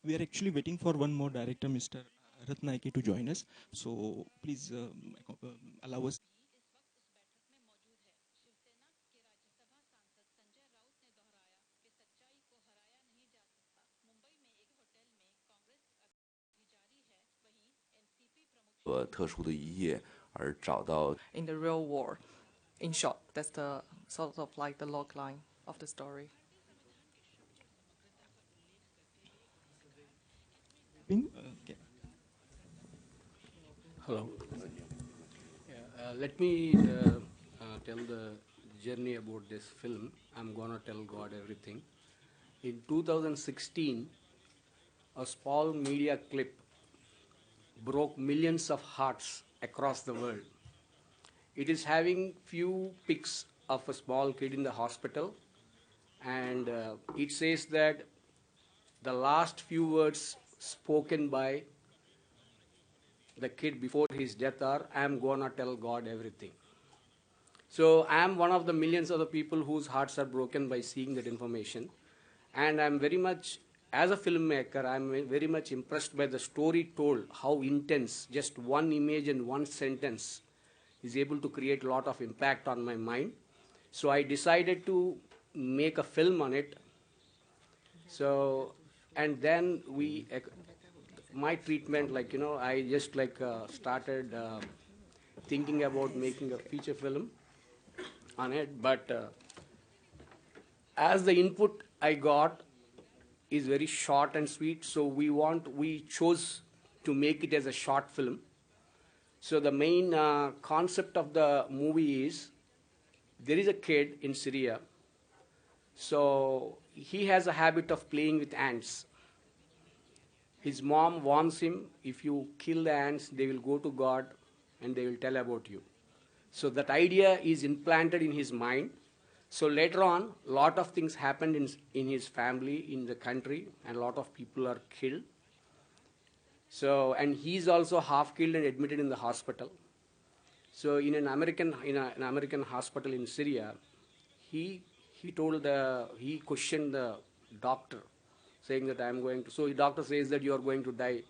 we are actually waiting for one more director, Mr. Rathnayake, to join us. So please allow us. In the real world. In short, that's the sort of like the log line of the story. Okay. Hello. Yeah, let me tell the journey about this film. I'm gonna tell God everything. In 2016, a small media clip broke millions of hearts across the world. It is having few pics of a small kid in the hospital, and it says that the last few words spoken by the kid before his death are, I'm gonna tell God everything. So I am one of the millions of the people whose hearts are broken by seeing that information. And I'm very much, as a filmmaker, I'm very much impressed by the story told, how intense just one image and one sentence is able to create a lot of impact on my mind. So I decided to make a film on it. So, and then my treatment, like, I just started thinking about making a feature film on it, but as the input I got is very short and sweet, so we chose to make it as a short film. So the main concept of the movie is, there is a kid in Syria, so he has a habit of playing with ants. His mom warns him, if you kill the ants, they will go to God and they will tell about you. So that idea is implanted in his mind. So later on, a lot of things happened in his family, in the country, and a lot of people are killed. So, and he's also half killed and admitted in the hospital. So in an American hospital in Syria, he questioned the doctor, saying that so the doctor says that you are going to die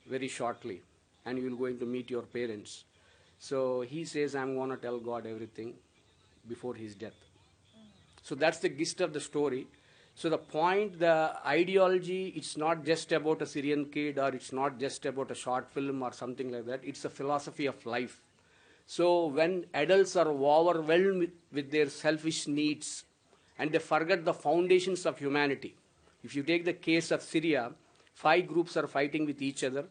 very shortly, and you will going to meet your parents. So he says, I'm going to tell God everything before his death. So that's the gist of the story. So the point, the ideology, it's not just about a Syrian kid, or it's not just about a short film or something like that. It's a philosophy of life. So when adults are overwhelmed with their selfish needs and they forget the foundations of humanity. If you take the case of Syria, 5 groups are fighting with each other.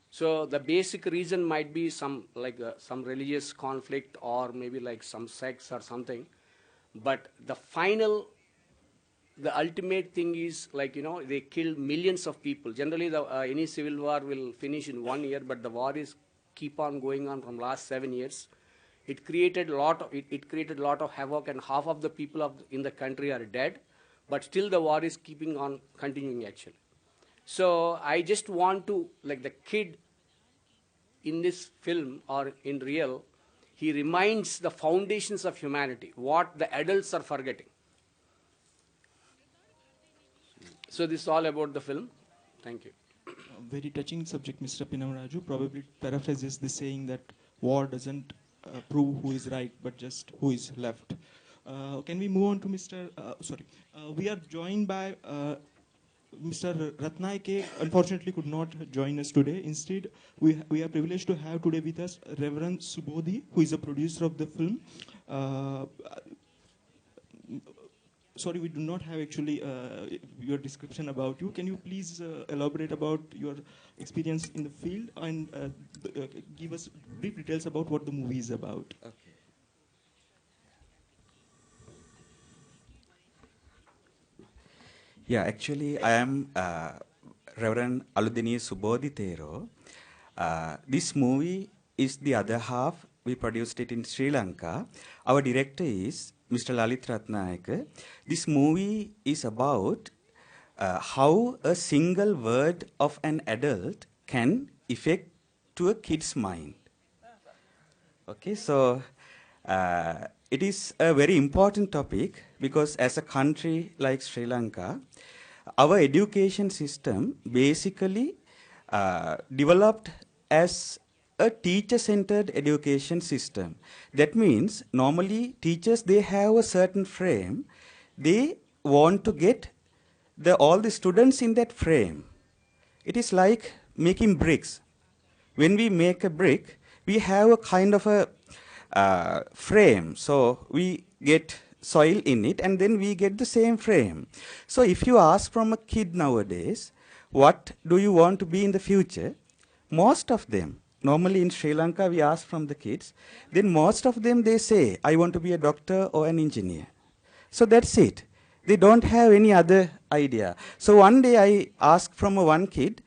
So the basic reason might be some religious conflict, or maybe like some sex or something. But the ultimate thing is, they kill millions of people. Generally, any civil war will finish in 1 year, but the war is keep on going on from last 7 years. It created a lot of havoc, and half of the people in the country are dead, but still the war is keeping on continuing actually. So I just want to, like the kid in this film or in real, he reminds the foundations of humanity, what the adults are forgetting. So this is all about the film. Thank you. Very touching subject, Mr. Pinnamaraju. Probably paraphrases the saying that war doesn't prove who is right, but just who is left. Can we move on to Mr. We are joined by Mr. Rathnayake. Unfortunately, could not join us today. Instead, we are privileged to have today with us Reverend Subodhi, who is a producer of the film. Sorry, we do not have actually your description about you. Can you please elaborate about your experience in the field and give us brief details about what the movie is about? Okay. Yeah, actually, I am Reverend Aludini Subodhitero. This movie is the other half. We produced it in Sri Lanka. Our director is Mr. Lalith Rathnayake. This movie is about how a single word of an adult can affect to a kid's mind. Okay, so it is a very important topic because as a country like Sri Lanka, our education system basically developed as a teacher-centered education system. That means normally teachers, they have a certain frame. They want to get all the students in that frame. It is like making bricks. When we make a brick, we have a kind of a frame. So we get soil in it and then we get the same frame. So if you ask from a kid nowadays, what do you want to be in the future? Most of them, normally in Sri Lanka we ask from the kids, then most of them they say, I want to be a doctor or an engineer. So that's it. They don't have any other idea. So one day I asked from one kid,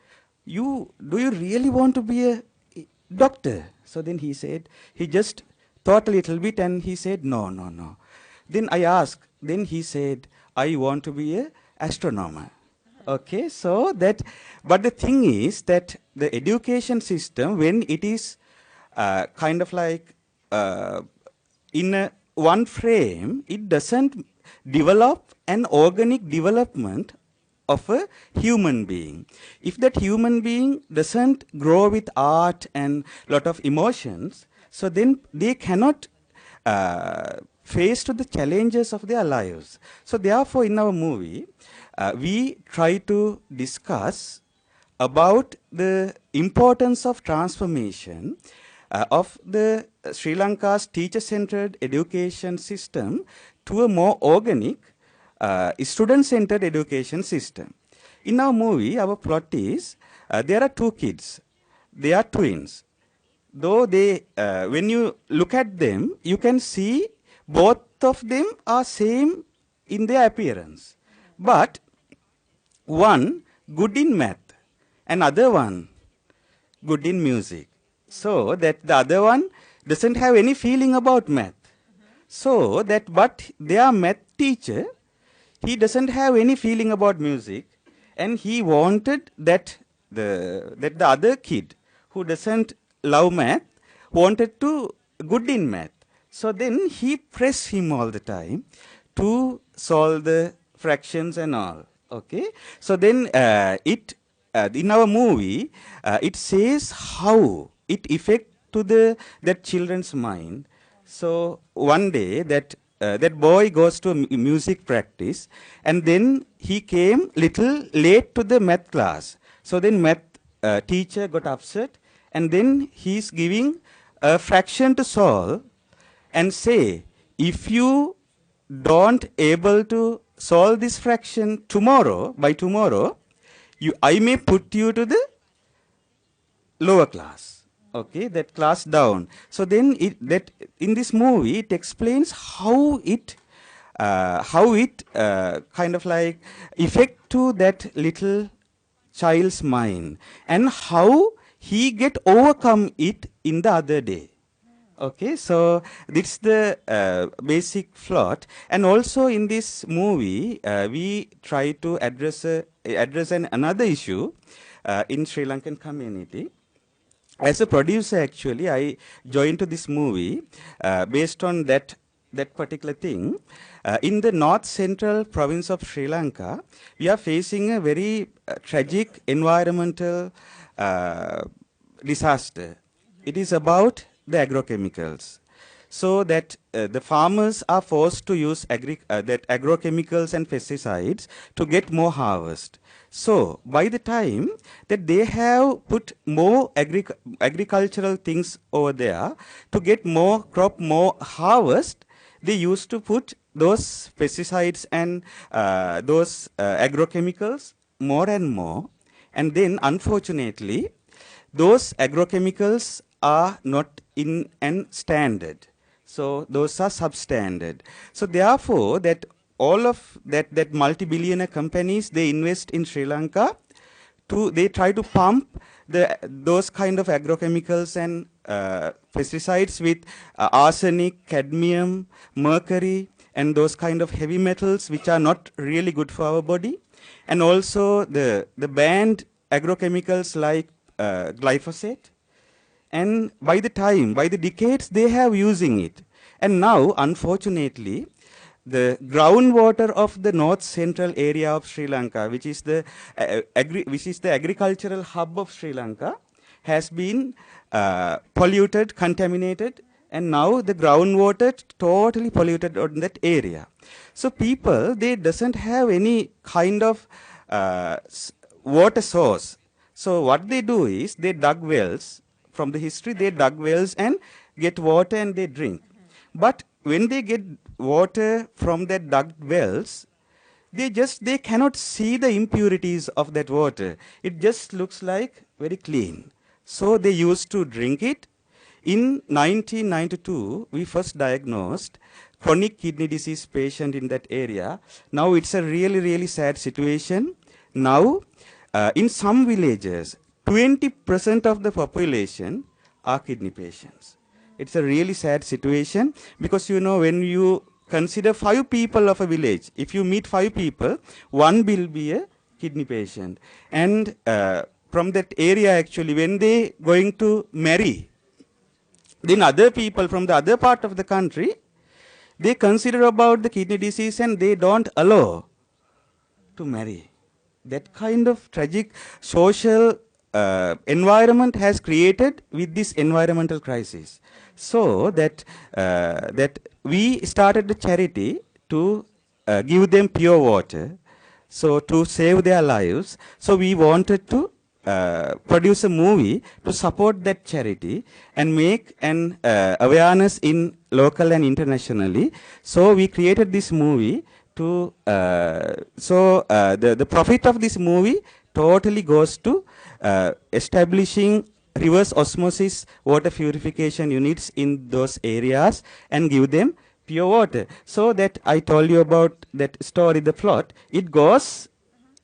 do you really want to be a doctor? So then he said, he just thought a little bit and he said, no. Then I asked, then he said, I want to be an astronomer. Okay, so that, but the thing is that the education system, when it is kind of like in one frame, it doesn't develop an organic development of a human being. If that human being doesn't grow with art and lot of emotions, so then they cannot face to the challenges of their lives. So therefore in our movie, we try to discuss about the importance of transformation of the Sri Lanka's teacher-centered education system to a more organic, student-centered education system. In our movie, our plot is, there are two kids. They are twins. Though they, when you look at them, you can see both of them are same in their appearance. But one good in math and other one good in music. So that the other one doesn't have any feeling about math. So that, but their math teacher, he doesn't have any feeling about music, and he wanted that the other kid who doesn't love math wanted to good in math. So then he pressed him all the time to solve the fractions and all. Okay. So then in our movie, it says how it affects to that children's mind. So one day that boy goes to music practice, and then he came little late to the math class. So then math teacher got upset, and then he's giving a fraction to solve and say, if you don't able to solve this fraction tomorrow, by tomorrow, I may put you to the lower class. Okay, that class down. So then in this movie it explains how it kind of like affect to that little child's mind and how he get overcome it in the other day. Okay, so this is the basic plot, and also in this movie we try to address another issue in Sri Lankan community. As a producer, actually, I joined to this movie based on that particular thing. In the north central province of Sri Lanka, we are facing a very tragic environmental disaster. It is about the agrochemicals. So that the farmers are forced to use that agrochemicals and pesticides to get more harvest. So by the time that they have put more agricultural things over there to get more crop, more harvest, they used to put those pesticides and those agrochemicals more and more. And then unfortunately, those agrochemicals are not in an standard. So those are substandard. So therefore, that all of that multi-billionaire companies, they invest in Sri Lanka they try to pump those kind of agrochemicals and pesticides with arsenic, cadmium, mercury, and those kind of heavy metals which are not really good for our body. And also the banned agrochemicals like glyphosate. And by the decades, they have using it. And now, unfortunately, the groundwater of the north central area of Sri Lanka, which is the agricultural hub of Sri Lanka, has been polluted, contaminated, and now the groundwater totally polluted on that area. So people, they doesn't have any kind of water source. So what they do is they dug wells. From the history, they dug wells and get water and they drink. But when they get water from that dug wells, they cannot see the impurities of that water. It just looks like very clean. So they used to drink it. In 1992, we first diagnosed chronic kidney disease patient in that area. Now it's a really, really sad situation. Now, in some villages, 20% of the population are kidney patients. It's a really sad situation because, you know, when you consider 5 people of a village, if you meet 5 people, 1 will be a kidney patient. And from that area, actually, when they going to marry, then other people from the other part of the country, they consider about the kidney disease and they don't allow to marry. That kind of tragic social environment has created with this environmental crisis. So that we started the charity to give them pure water, so to save their lives. So we wanted to produce a movie to support that charity and make an awareness in local and internationally. So we created this movie to the profit of this movie totally goes to establishing reverse osmosis water purification units in those areas and give them pure water. So that I told you about that story, the plot, it goes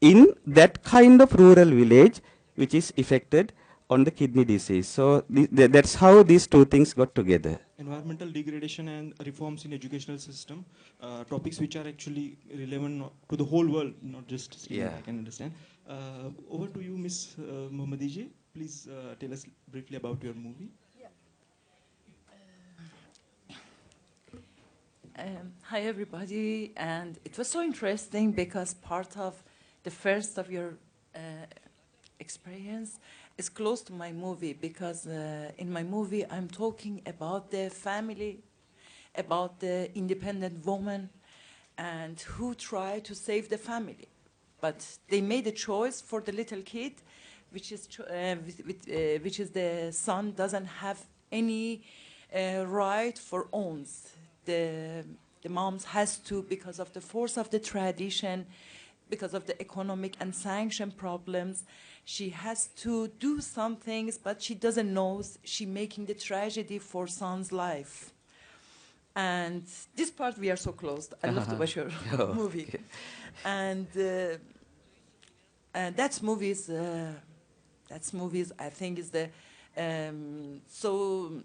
in that kind of rural village which is affected on the kidney disease. So that's how these two things got together. Environmental degradation and reforms in educational system, topics which are actually relevant to the whole world, not just Sri Lanka, I can understand. Over to you, Ms. Mohammadi ji. Please tell us briefly about your movie. Hi everybody, and it was so interesting because part of the first of your experience is close to my movie, because in my movie I'm talking about the family, about the independent woman, and who try to save the family. But they made a choice for the little kid, which is the son doesn't have any right for owns. The moms has to, because of the force of the tradition, because of the economic and sanction problems, she has to do some things, but she doesn't know she making the tragedy for son's life. And this part we are so close. I love to watch your movie. And that's movies I think is the so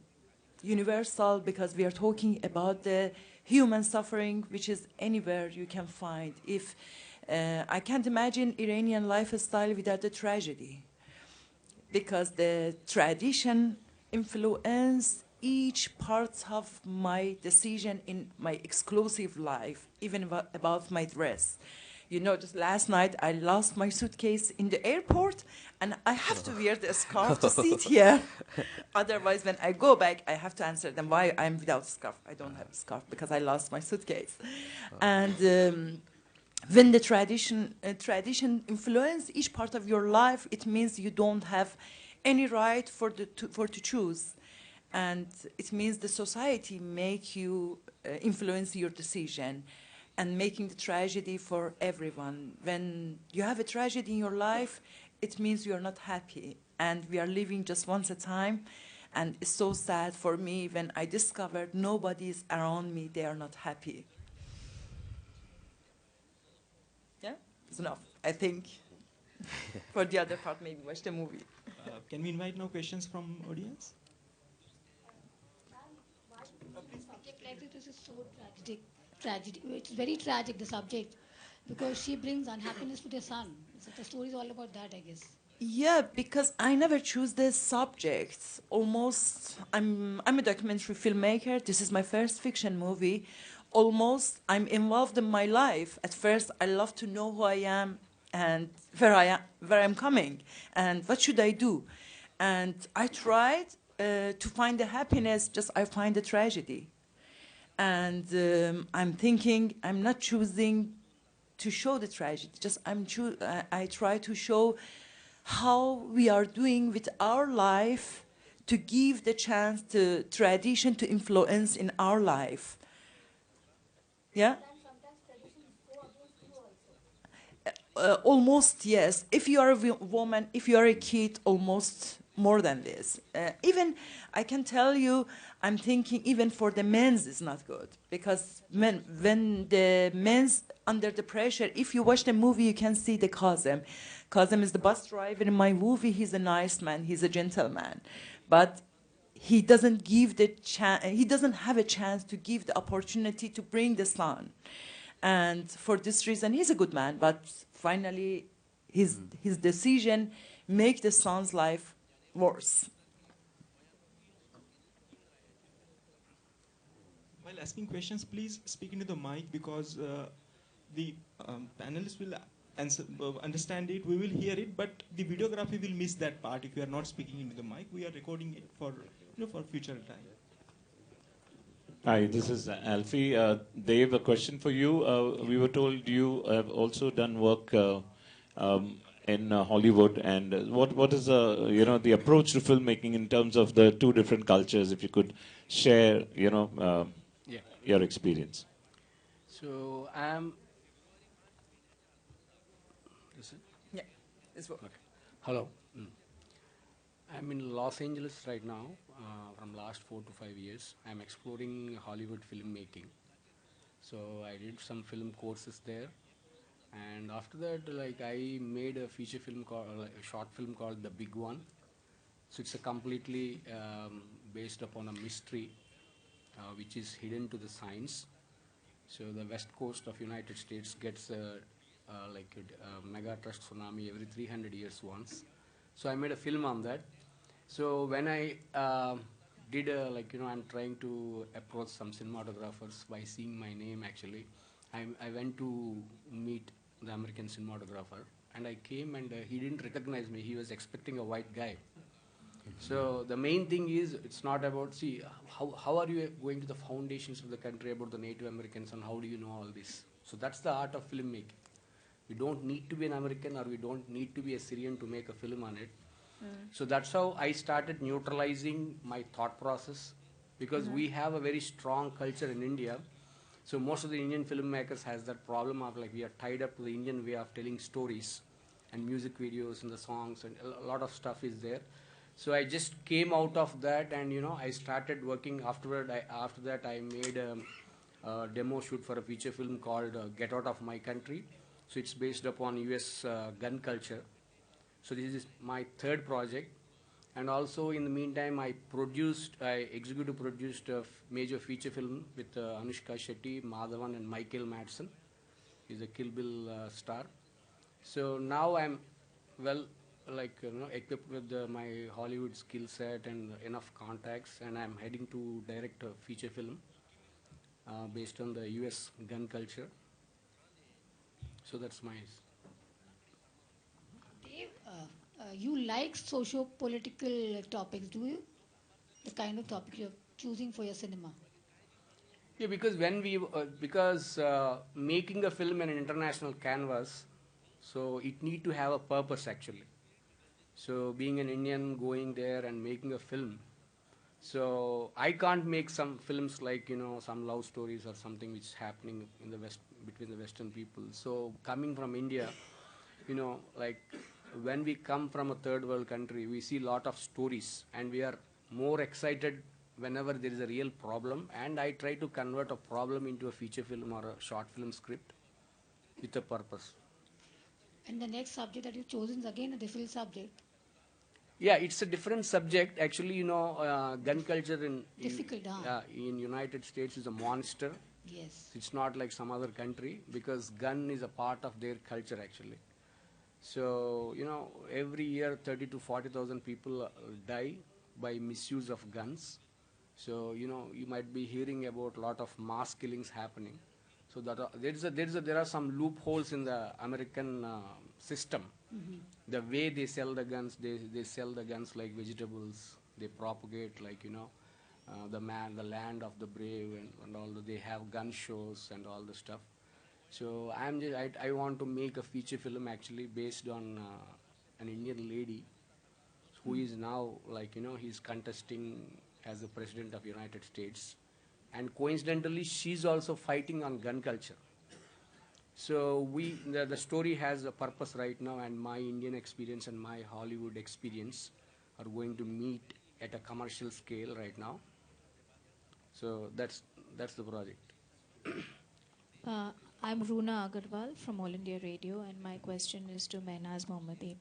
universal, because we are talking about the human suffering, which is anywhere you can find. If I can't imagine Iranian lifestyle without the tragedy, because the tradition influenced each part of my decision in my exclusive life, even about my dress. You know, just last night I lost my suitcase in the airport, and I have to wear the scarf to sit here. Otherwise, when I go back, I have to answer them why I'm without scarf. I don't have a scarf because I lost my suitcase. And when the tradition influence each part of your life, it means you don't have any right to choose. And it means the society make you influence your decision, and making the tragedy for everyone. When you have a tragedy in your life, it means you're not happy. And we are living just once a time. And it's so sad for me when I discovered nobody's around me, they are not happy. Yeah, it's enough, I think. For the other part, maybe watch the movie. Can we invite now questions from audience? This is so tragedy. It's very tragic, the subject, because she brings unhappiness to their son. So the story is all about that, I guess. Yeah, because I never choose the subjects. Almost, I'm a documentary filmmaker. This is my first fiction movie. almost I'm involved in my life. At first, I love to know who I am and where I'm coming, and what should I do. And I tried to find the happiness. Just I find the tragedy, and I'm thinking I'm not choosing to show the tragedy. Just I try to show how we are doing with our life to give the chance to tradition to influence in our life. Yeah. Almost yes. If you are a woman, if you are a kid, almost more than this. Even I can tell you, I'm thinking even for the men's is not good because when the men's under the pressure, if you watch the movie, you can see the Kazem. Kazem is the bus driver in my movie. He's a nice man. He's a gentleman, but he doesn't give the chance. He doesn't have a chance to give the opportunity to bring the son. And for this reason, he's a good man, but finally, his decision make the son's life worse. While asking questions, please speak into the mic because the panelists will understand it, we will hear it, but the videography will miss that part if you are not speaking into the mic. We are recording it for, for future time. Hi, this is Alfie. Dave, a question for you. We were told you have also done work in Hollywood, and what is the approach to filmmaking in terms of the two different cultures? If you could share, Yeah. your experience. So I'm. Is it? Yeah, it's work. Okay. Hello. I'm in Los Angeles right now. From last 4 to 5 years, I'm exploring Hollywood filmmaking. So I did some film courses there, and after that, like I made a feature film called a short film called The Big One. So it's a completely based upon a mystery which is hidden to the science. So the west coast of United States gets like a mega trust tsunami every 300 years once. So I made a film on that. So when I did I'm trying to approach some cinematographers by seeing my name actually. I went to meet the American cinematographer, and I came and he didn't recognize me. He was expecting a white guy. So the main thing is it's not about, see, how are you going to the foundations of the country about the Native Americans and how do you know all this? So that's the art of filmmaking. We don't need to be an American or we don't need to be a Syrian to make a film on it. So that's how I started neutralizing my thought process, because we have a very strong culture in India. So most of the Indian filmmakers has that problem of like we are tied up to the Indian way of telling stories and music videos and the songs, and a lot of stuff is there. So I just came out of that, and I started working afterward. After that I made a demo shoot for a feature film called Get Out of My Country. So it's based upon US gun culture. So this is my third project. And also in the meantime, I executive produced a major feature film with Anushka Shetty, Madhavan, and Michael Madsen. He's a Kill Bill star. So now I'm well, equipped with my Hollywood skill set and enough contacts, and I'm heading to direct a feature film based on the US gun culture. So that's my. Dave, you like socio-political topics, do you? The kind of topic you're choosing for your cinema. Yeah, because making a film in an international canvas, so it need to have a purpose actually. So being an Indian going there and making a film, so I can't make some films like some love stories or something which is happening in the West between the Western people. So coming from India, like when we come from a third world country, we see a lot of stories, and we are more excited whenever there is a real problem, and I try to convert a problem into a feature film or a short film script with a purpose. And the next subject that you've chosen is again a difficult subject. Yeah, it's a different subject. Actually, gun culture Difficult, huh? in United States is a monster. Yes. It's not like some other country because gun is a part of their culture actually. So, every year 30 to 40,000 people die by misuse of guns. So you might be hearing about a lot of mass killings happening. So there are some loopholes in the American system. The way they sell the guns, they sell the guns like vegetables. They propagate like the land of the brave and all. They have gun shows and all the stuff. So I want to make a feature film actually based on an Indian lady who is now he's contesting as the president of United States, and coincidentally she's also fighting on gun culture. So the story has a purpose right now, and my Indian experience and my Hollywood experience are going to meet at a commercial scale right now. So that's the project. I'm Runa Agarwal from All India Radio, and my question is to Mahnaz Mohammadi.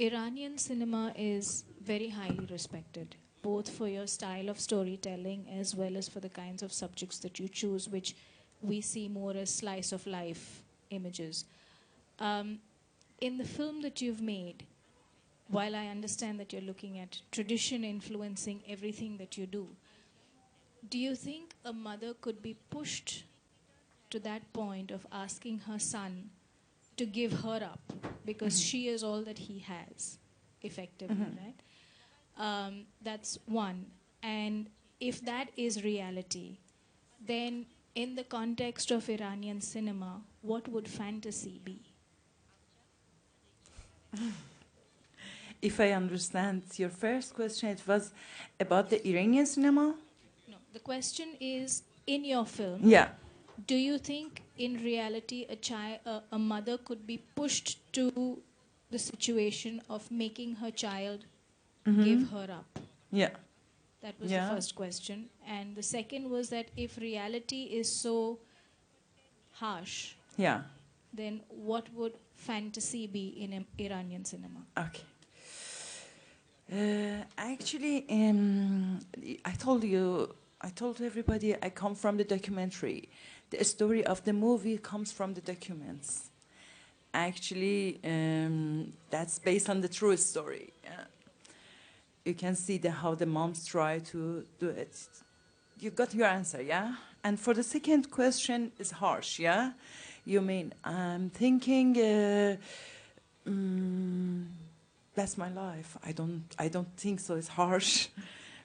Iranian cinema is very highly respected, both for your style of storytelling as well as for the kinds of subjects that you choose, which we see more as slice of life images. In the film that you've made, while I understand that you're looking at tradition influencing everything that you do you think a mother could be pushed to that point of asking her son to give her up because she is all that he has, effectively, right? That's one. And if that is reality, then in the context of Iranian cinema, what would fantasy be? If I understand your first question, it was about the Iranian cinema? No, the question is, in your film, Yeah. do you think in reality a mother could be pushed to the situation of making her child give her up? Yeah. That was the first question. And the second was that if reality is so harsh, then what would fantasy be in Iranian cinema? Okay. Actually, I told everybody I come from the documentary. The story of the movie comes from the documents. Actually, that's based on the true story. You can see how the moms try to do it. You got your answer, yeah? And for the second question, is harsh, yeah? You mean, I'm thinking, that's my life. I don't think so. It's harsh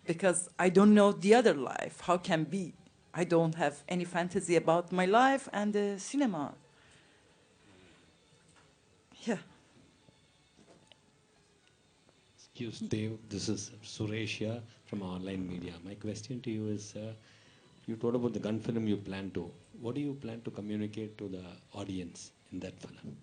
because I don't know the other life. How can be? I don't have any fantasy about my life and the cinema. Yeah. Excuse Dev, this is Sureshya from Online Media. My question to you is, you told about the gun film you plan to. What do you plan to communicate to the audience in that film?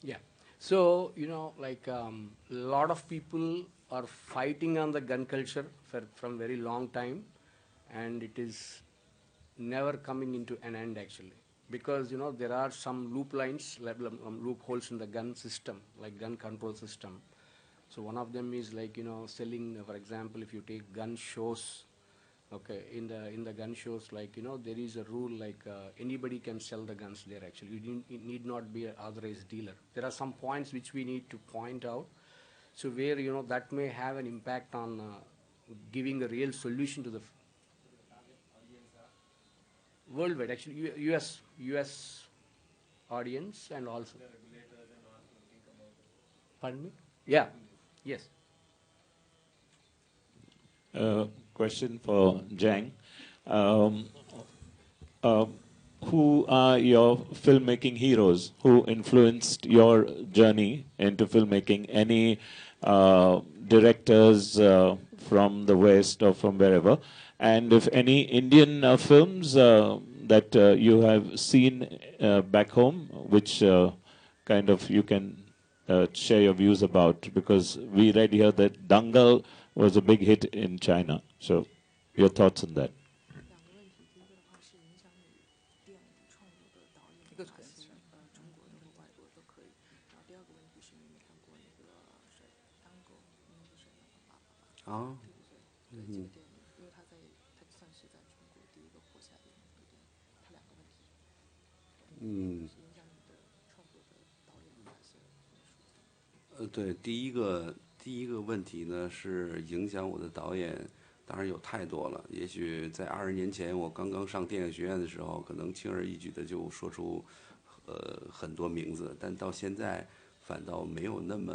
Yeah. So, a lot of people are fighting on the gun culture from very long time, and it is never coming into an end actually. Because, there are some loopholes in the gun system, like gun control system. So one of them is selling, for example, if you take gun shows, okay, in the gun shows, there is a rule anybody can sell the guns there actually. You need not be an authorized dealer. There are some points which we need to point out. So where, that may have an impact on giving a real solution to the worldwide, actually, US audience and also. Pardon me? Yeah. Yes. Question for Zhang. Who are your filmmaking heroes who influenced your journey into filmmaking? Any directors from the West or from wherever? And if any Indian films that you have seen back home, which kind of you can share your views about, because we read here that Dangal was a big hit in China. So your thoughts on that? Good question. Mm. 对，第一个问题呢是影响我的导演当然有太多了。也许在20年前我刚刚上电影学院的时候，可能轻而易举的就说出很多名字，但到现在反倒没有那么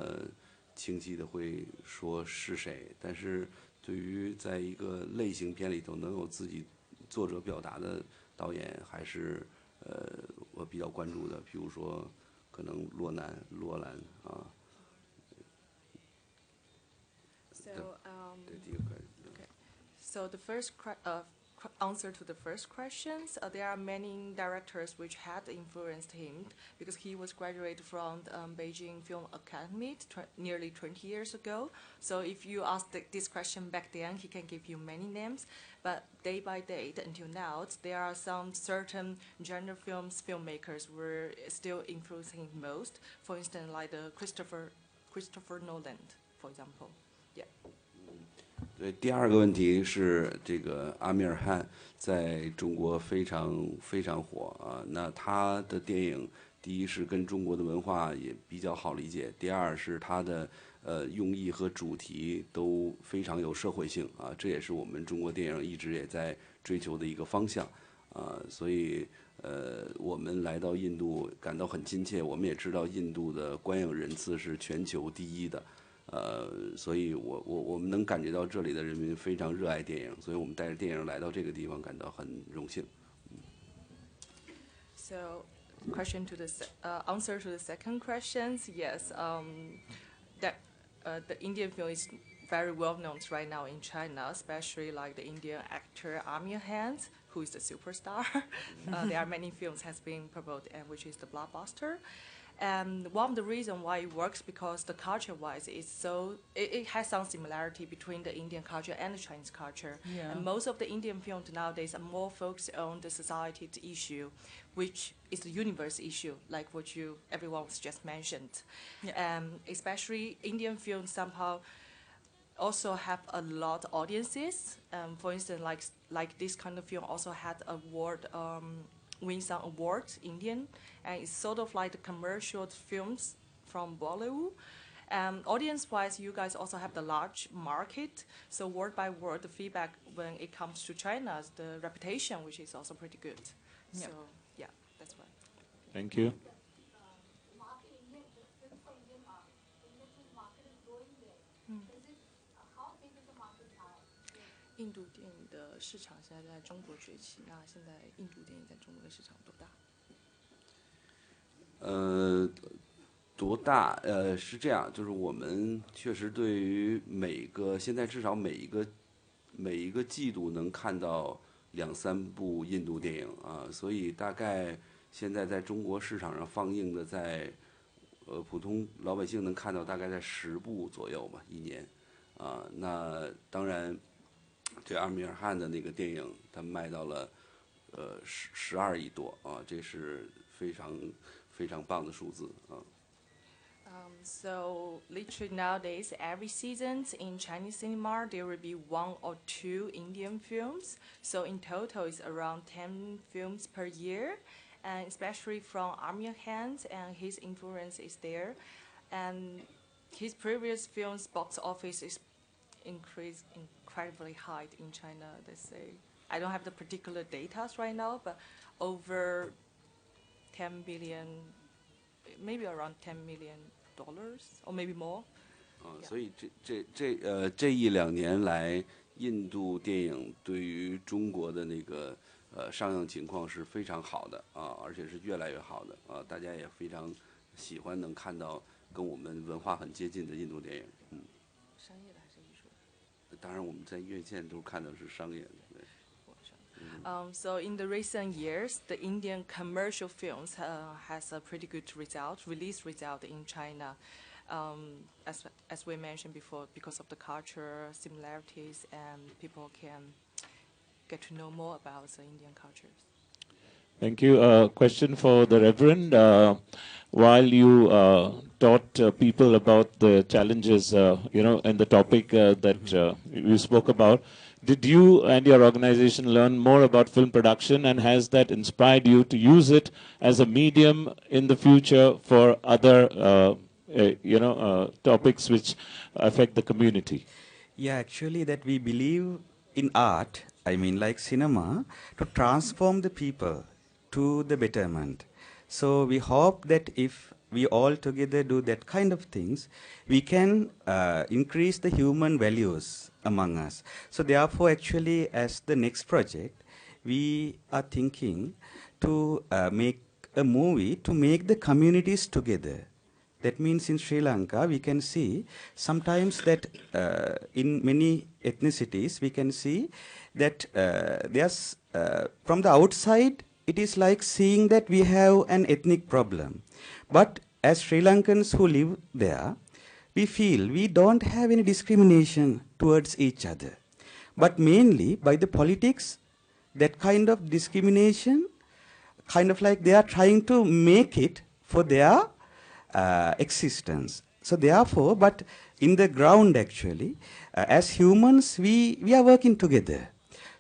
清晰的会说是谁。但是对于在一个类型片里头能有自己作者表达的导演，还是我比较关注的。比如说可能罗兰啊。Okay. So the first answer to the first questions, there are many directors which had influenced him because he was graduated from Beijing Film Academy nearly 20 years ago. So if you ask this question back then, he can give you many names. But day by day until now, there are some certain genre filmmakers were still influencing him most. For instance, like the Christopher Nolan, for example. Yeah. 对，第二个问题是这个阿米尔汗在中国非常火啊。那他的电影，第一是跟中国的文化也比较好理解，第二是他的用意和主题都非常有社会性啊。这也是我们中国电影一直也在追求的一个方向啊。所以我们来到印度感到很亲切。我们也知道印度的观影人次是全球第一的。所以我们能感觉到这里的人民非常热爱电影，所以我们带着电影来到这个地方感到很荣幸。So, answer to the second question, yes, that the Indian film is very well known right now in China, especially like the Indian actor Amir Khan, who is the superstar. There are many films has been promoted, which is the blockbuster. And one of the reasons why it works because the culture-wise it has some similarity between the Indian culture and the Chinese culture. Yeah. And most of the Indian films nowadays are more focused on the society's issue, which is the universe issue, like what everyone was just mentioned. Yeah. Especially Indian films somehow also have a lot of audiences. For instance, like this kind of film also had win some awards, Indian, and it's sort of like the commercial films from Bollywood. Audience-wise, you guys also have the large market, so word by word, the feedback when it comes to China, the reputation, which is also pretty good. Yeah. So, yeah, that's why. Thank you. Mm. 印度电影的市场现在在中国崛起，那现在印度电影在中国的市场多大？多大？是这样，就是我们确实对于现在至少每一个季度能看到2、3部印度电影啊，所以大概现在在中国市场上放映的在普通老百姓能看到大概在10部左右吧，一年啊。那当然。这阿米尔汗的那个电影，它卖到了12亿多啊，这是非常棒的数字啊。So literally nowadays, every season in Chinese cinema there will be 1 or 2 Indian films. So in total, it's around 10 films per year, and especially from Amir Khan, and his influence is there, and his previous films box office is incredibly high in China. They say I don't have the particular data right now, but over 10 billion, maybe around $10 million or maybe more. 所以这1、2年来，印度电影对于中国的那个上映情况是非常好的啊，而且是越来越好的啊，大家也非常喜欢能看到跟我们文化很接近的印度电影。商业的还是艺术的？当然我们在院线都看到是商业的。So in the recent years, the Indian commercial films has a pretty good release result in China. As we mentioned before, because of the culture similarities, and people can get to know more about the Indian cultures. Thank you. Question for the Reverend. While you taught people about the challenges, and the topic that you spoke about, did you and your organization learn more about film production, and has that inspired you to use it as a medium in the future for other, topics which affect the community? Yeah, actually that we believe in art, I mean like cinema, to transform the people to the betterment. So we hope that if we all together do that kind of things, we can increase the human values among us. So therefore, actually, as the next project, we are thinking to make a movie to make the communities together. That means in Sri Lanka, we can see sometimes that in many ethnicities, we can see that there's, from the outside, it is like seeing that we have an ethnic problem. But as Sri Lankans who live there, we feel we don't have any discrimination towards each other. But mainly by the politics, that kind of discrimination, kind of like they are trying to make it for their existence. So therefore, but in the ground actually, as humans, we are working together.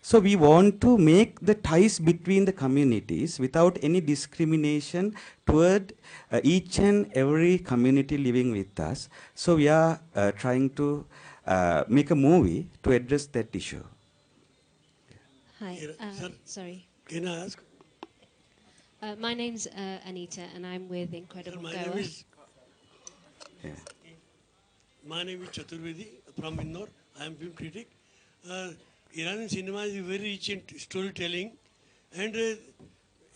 So we want to make the ties between the communities without any discrimination toward each and every community living with us. So we are trying to make a movie to address that issue. Hi, sorry. Can I ask? My name's Anita, and I'm with Incredible My Goa. name is. My name is Chaturvedi from Indore. I am film critic. Iranian cinema is very rich in storytelling, and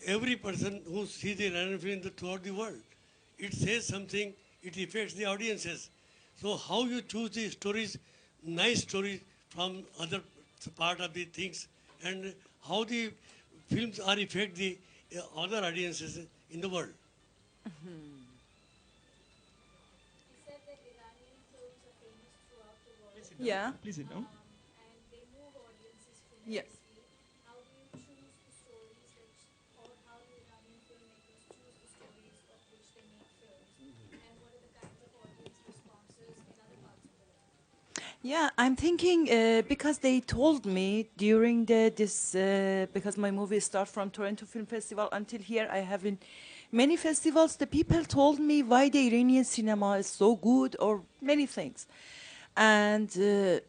every person who sees the Iranian film throughout the world, it says something. It affects the audiences. So how you choose the stories, nice stories from other part of the things, and how the films are affect the other audiences in the world. Yeah. Please sit down. Yes. How do you choose the stories or how do Iranian filmmakers choose the stories of which they make films? And what are the kinds of audience responses in other parts of the world? Yeah, I'm thinking because they told me during because my movie starts from Toronto Film Festival until here, I have in many festivals, the people told me why the Iranian cinema is so good or many things. And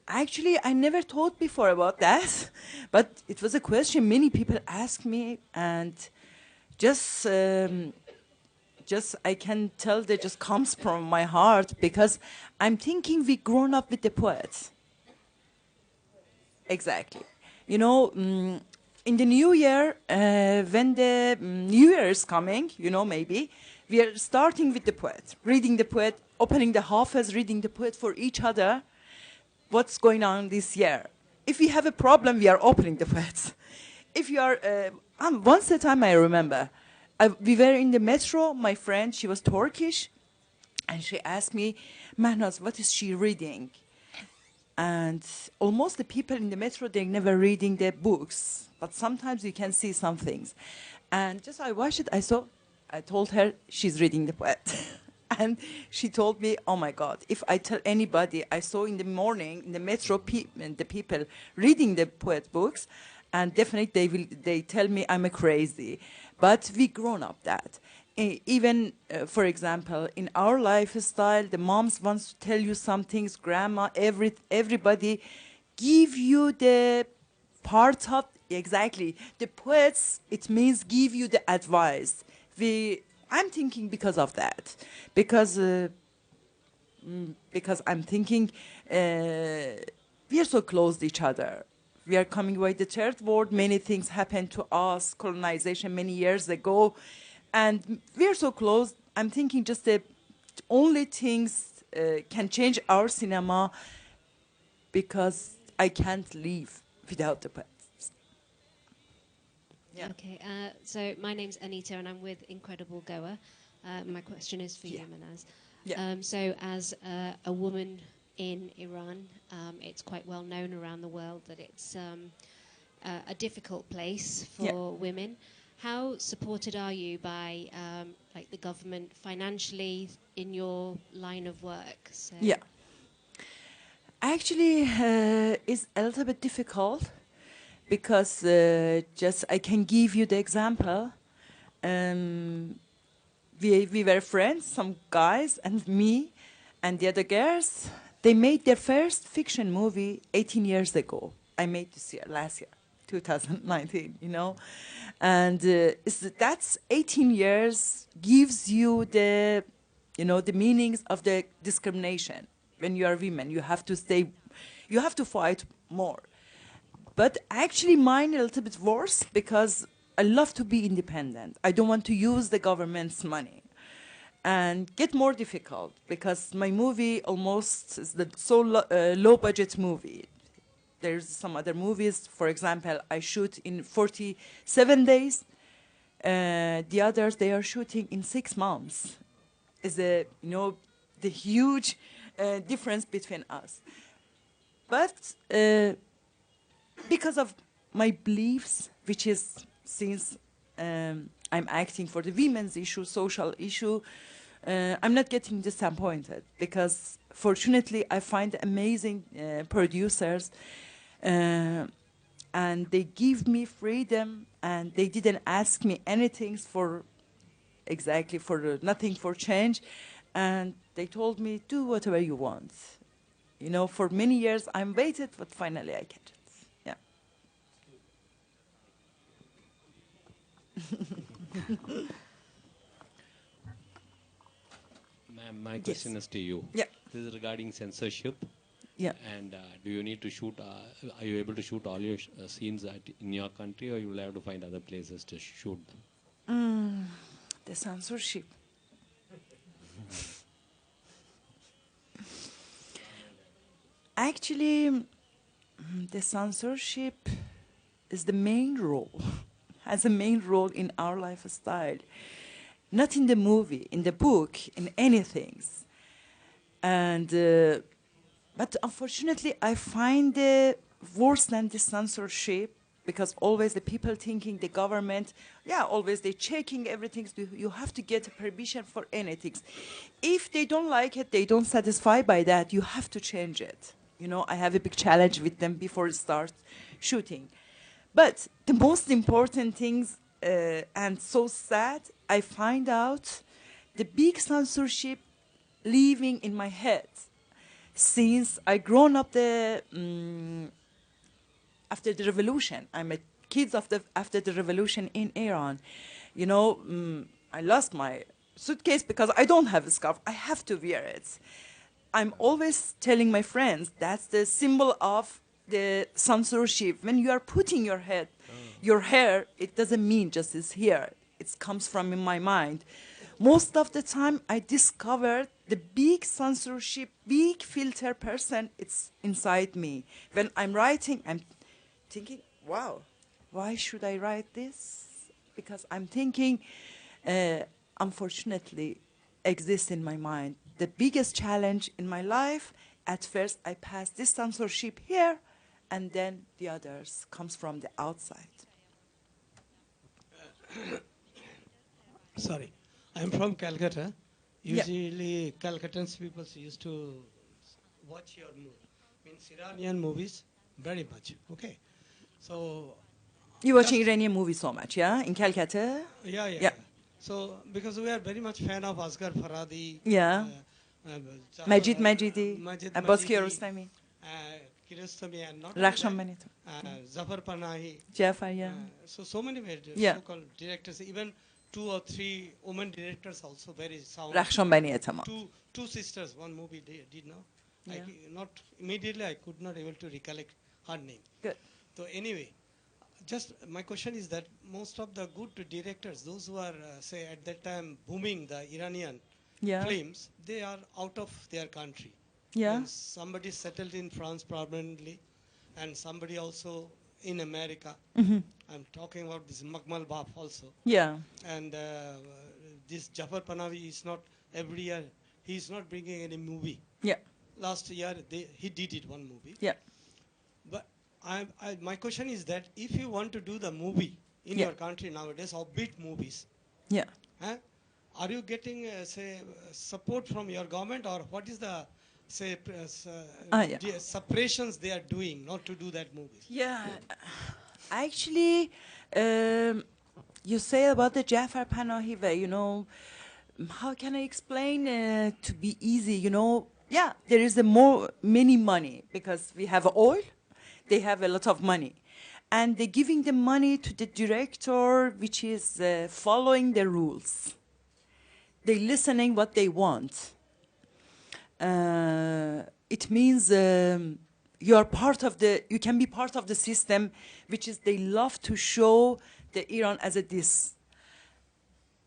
actually, I never thought before about that, but it was a question many people asked me, and just I can tell that just comes from my heart because I'm thinking we grown up with the poets. Exactly. You know, in the new year, when the new year is coming, you know, maybe, we are starting with the poet, reading the poet, opening the Hafiz, reading the poet for each other, what's going on this year. If we have a problem, we are opening the poets. If you are, once a time I remember, we were in the metro, my friend, she was Turkish, and she asked me, Mahnaz, what is she reading? And almost the people in the metro, they're never reading their books, but sometimes you can see some things. And just I watched it, I told her she's reading the poet. And she told me, oh my God, if I tell anybody, I saw in the morning in the metro the people reading the poet books, and definitely they tell me I'm a crazy. But we grown up that. Even, for example, in our lifestyle, the moms wants to tell you some things, grandma, everybody give you the part of, exactly, the poets, it means give you the advice. I'm thinking because of that, because I'm thinking we are so close to each other. We are coming by the third world. Many things happened to us, colonization many years ago, and we are so close. I'm thinking just the only things can change our cinema because I can't live without the poets. Yeah. Okay, so my name's Anita and I'm with Incredible Goa. My question is for you, Mahnaz. Yeah. So as a woman in Iran, it's quite well known around the world that it's a difficult place for women. How supported are you by like the government financially in your line of work? So Yeah. Actually, it's a little bit difficult because just I can give you the example. We were friends, some guys and me and the other girls. They made their first fiction movie 18 years ago. I made this year, last year, 2019, you know. And that's 18 years gives you the, you know, the meanings of the discrimination. When you are women, you have to stay, you have to fight more. But actually mine a little bit worse because I love to be independent. I don't want to use the government's money. And get more difficult because my movie almost is the low budget movie. There's some other movies, for example, I shoot in 47 days. The others, they are shooting in 6 months. Is a, you know, the huge difference between us. But because of my beliefs, which is since I'm acting for the women's issue, social issue, I'm not getting disappointed because fortunately I find amazing producers and they give me freedom and they didn't ask me anything for exactly for nothing for change, and they told me do whatever you want. You know, for many years I'm waited, but finally I get it. Yeah. Ma'am, my question is to you. Yeah. This is regarding censorship. Yeah. And do you need to shoot, are you able to shoot all your scenes in your country, or you will have to find other places to shoot them? The censorship. Actually, the censorship is the main role, has a main role in our lifestyle. Not in the movie, in the book, in anything. And, but unfortunately, I find worse than the censorship because always the people thinking the government, yeah, always they checking everything. You have to get a permission for anything. If they don't like it, they don't satisfy by that, you have to change it. You know, I have a big challenge with them before it starts shooting. But the most important things, and so sad, I find out the big censorship living in my head since I grown up after the revolution. I'm a kid after the revolution in Iran. You know, I lost my suitcase because I don't have a scarf. I have to wear it. I'm always telling my friends that's the symbol of the censorship. When you are putting your hair, it doesn't mean just it's here. It comes from in my mind. Most of the time, I discovered the big censorship, big filter person, it's inside me. When I'm writing, I'm thinking, wow, why should I write this? Because I'm thinking, unfortunately, exists in my mind. The biggest challenge in my life, at first I passed this censorship here, and then the others comes from the outside. Sorry, I'm from Calcutta. Usually, Calcuttans people used to watch your means Iranian movies very much. Okay, so You watching Iranian movies so much, yeah? In Calcutta? Yeah. So because we are very much fan of Asghar Farhadi. Yeah. Majid Majidi, Abbas Kiarostami. Kiarostami, and not Rakhshan Baniatam. Zafar Panahi. Jafar, yeah. So many so-called directors, even 2 or 3 women directors also very sound. Rakhshan Baniatam. Two sisters, one movie did now. Yeah. Not immediately, I could not able to recollect her name. Good. So anyway, just my question is that most of the good directors, those who are, say, at that time booming the Iranian films, they are out of their country. Yeah. And somebody settled in France permanently, and somebody also in America. Mm-hmm. I'm talking about this Makmal Baf also. Yeah. And this Jafar Panahi is not every year, he's not bringing any movie. Yeah. Last year, he did it, one movie. Yeah. But my question is that if you want to do the movie in your country nowadays, or big movies, are you getting, say, support from your government, or what is the, say, suppressions they are doing not to do that movie? Yeah. Actually, you say about the Jafar Panahi way, you know, how can I explain to be easy, you know? Yeah, there is many money because we have oil. they have a lot of money. And they're giving the money to the director, which is following the rules. They're listening what they want. It means you can be part of the system, which is they love to show the Iran as a this.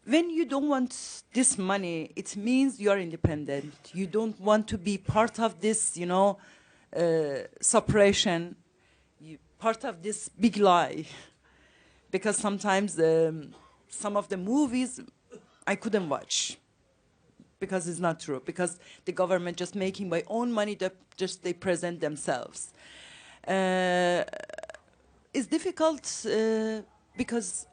When you don't want this money, it means you are independent. You don't want to be part of this, suppression, part of this big lie. Because sometimes some of the movies I couldn't watch because it's not true. Because the government just making by own money that just they present themselves. It's difficult because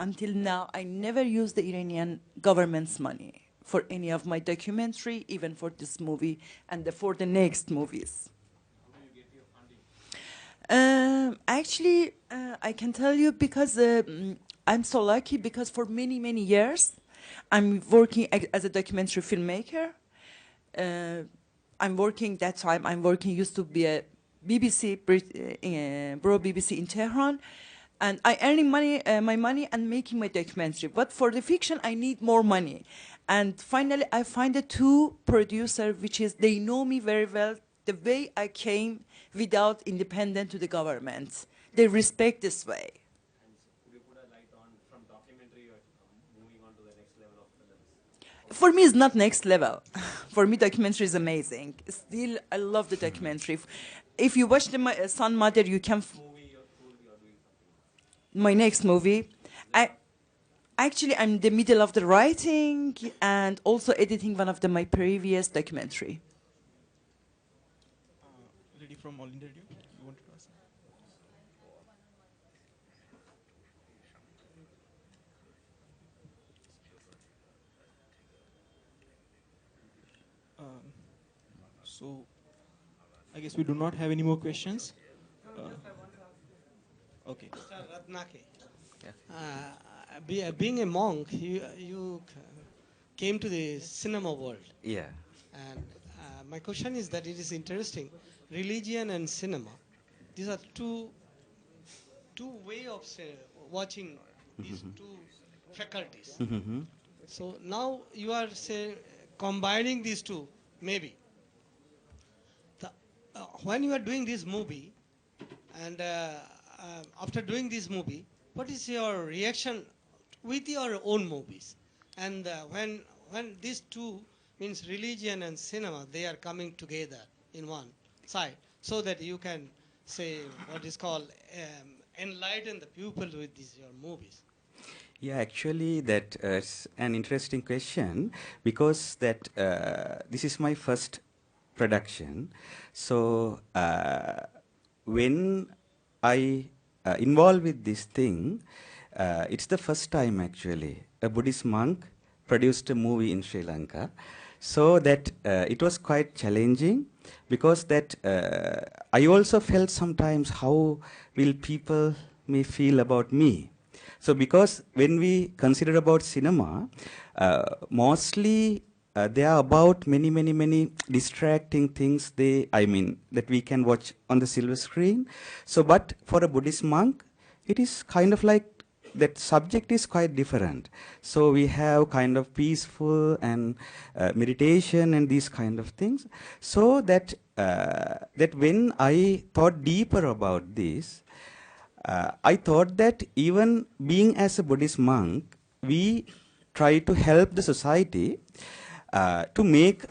until now, I never used the Iranian government's money for any of my documentary, even for this movie and for the next movies. Actually, I can tell you because I'm so lucky because for many, many years, I'm working as a documentary filmmaker. Used to be a BBC, Bro BBC in Tehran. And I earning money, my money and making my documentary. But for the fiction, I need more money. And finally, I find the two producers, which is they know me very well, the way I came without independent to the government. They respect this way. Could you put a light on from documentary or moving on to the next level of films? For me, it's not next level. For me, documentary is amazing. Still, I love the documentary. If you watch the Son Mother, you can... My next movie, I'm in the middle of the writing and also editing one of my previous documentary. Lady from All India Radio, you want to ask? So, I guess we do not have any more questions. Okay. Mr. Rathnayake, being a monk, you came to the cinema world. Yeah. And my question is that it is interesting. Religion and cinema, these are two way of watching these two faculties. Mm-hmm. So now you are combining these two, maybe. When you are doing this movie, and after doing this movie, what is your reaction with your own movies? And when these two, means religion and cinema, they are coming together in one side, so that you can say what is called enlighten the people with your movies. Yeah, actually, that's an interesting question because this is my first production. So when I involved with this thing, it's the first time actually a Buddhist monk produced a movie in Sri Lanka. So that it was quite challenging because I also felt sometimes how will people may feel about me. So because when we consider about cinema, mostly they are about many distracting things that we can watch on the silver screen. So but for a Buddhist monk, it is kind of like that subject is quite different. So we have kind of peaceful and meditation and these kind of things. So that when I thought deeper about this, I thought that even being as a Buddhist monk, we try to help the society to make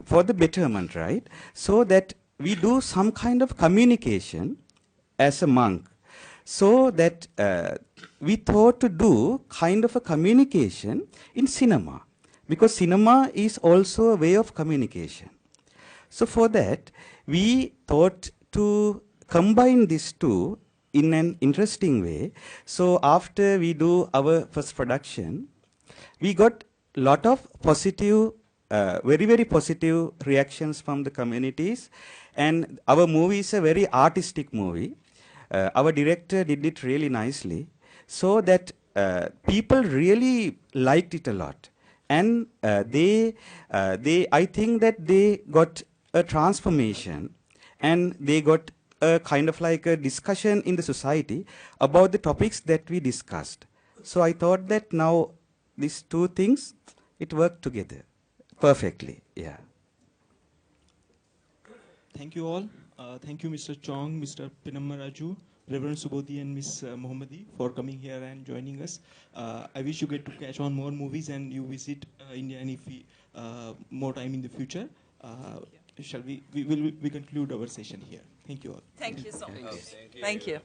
for the betterment, right? So that we do some kind of communication as a monk. So that we thought to do kind of a communication in cinema, because cinema is also a way of communication. So for that, we thought to combine these two in an interesting way. So after we do our first production, we got a lot of positive, very positive reactions from the communities. And our movie is a very artistic movie. Our director did it really nicely, so that people really liked it a lot. And I think that they got a transformation. and they got a kind of like a discussion in the society about the topics that we discussed. So I thought that now these two things, it worked together perfectly. Yeah. Thank you all. Thank you, Mr. Chong, Mr. Pinammaraju, Reverend Subodhi, and Ms. Mohammadi for coming here and joining us. I wish you get to catch on more movies and you visit India and IFFI more time in the future. Shall we conclude our session here? Thank you all. Thank you so much. Thank you.